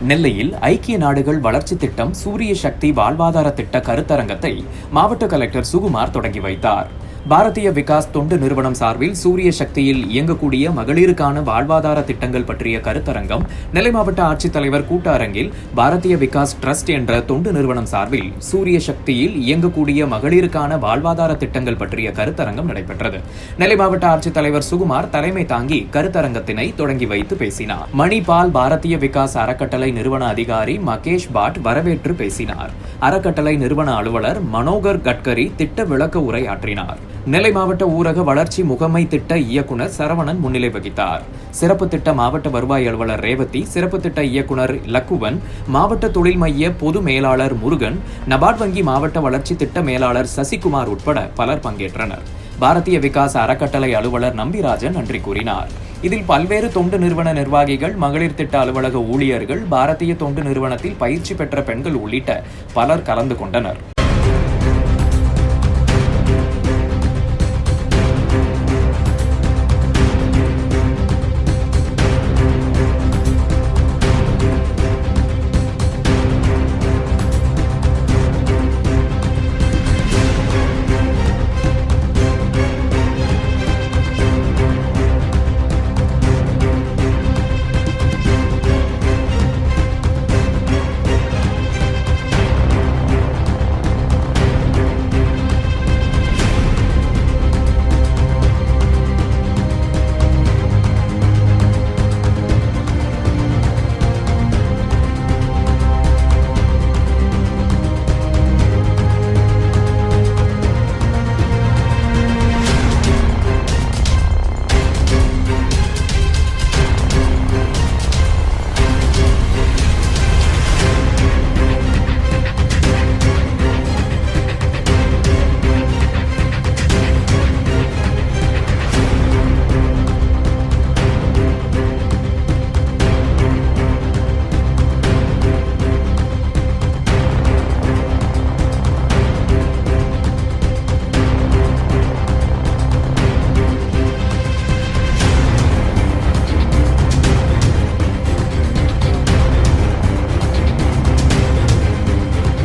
நெல்லையில் ஐக்கிய நாடுகள் வளர்ச்சி திட்டம் சூரிய சக்தி வாழ்வாதார திட்ட கருத்தரங்கத்தை மாவட்ட கலெக்டர் சுகுமார் தொடங்கி வைத்தார். பாரதிய விகாஸ் தொண்டு நிறுவனம் சார்பில் சூரிய சக்தியில் இயங்கக்கூடிய மகளிருக்கான வாழ்வாதார திட்டங்கள் பற்றிய கருத்தரங்கம் நெல்லை மாவட்ட ஆட்சித்தலைவர் கூட்டரங்கில் பாரதிய விகாஸ் டிரஸ்ட் என்ற தொண்டு நிறுவனம் சார்பில் சூரிய சக்தியில் இயங்கக்கூடிய மகளிருக்கான வாழ்வாதார திட்டங்கள் பற்றிய கருத்தரங்கம் நடைபெற்றது. நெல்லை மாவட்ட ஆட்சித்தலைவர் சுகுமார் தலைமை தாங்கி கருத்தரங்கத்தினை தொடங்கி வைத்து பேசினார். மணிபால் பாரதிய விகாஸ் அறக்கட்டளை நிறுவன அதிகாரி மகேஷ் பாட் வரவேற்று பேசினார். அறக்கட்டளை நிறுவன அலுவலர் மனோகர் கட்கரி திட்ட விளக்க உரை ஆற்றினார். நெல்லை மாவட்ட ஊரக வளர்ச்சி முகமை திட்ட இயக்குனர் சரவணன் முன்னிலை வகித்தார். சிறப்பு திட்ட மாவட்ட வருவாய் அலுவலர் ரேவதி, சிறப்பு திட்ட இயக்குனர் லக்குவன், மாவட்ட தொழில் மைய பொது மேலாளர் முருகன், நபார்ட் வங்கி மாவட்ட வளர்ச்சி திட்ட மேலாளர் சசிகுமார் உட்பட பலர் பங்கேற்றனர். பாரதிய விகாஸ் அறக்கட்டளை அலுவலர் நம்பிராஜன் நன்றி கூறினார். இதில் பல்வேறு தொண்டு நிறுவன நிர்வாகிகள், மகளிர் திட்ட அலுவலக ஊழியர்கள், பாரதிய தொண்டு நிறுவனத்தில் பயிற்சி பெற்ற பெண்கள் உள்ளிட்ட பலர் கலந்து கொண்டனர்.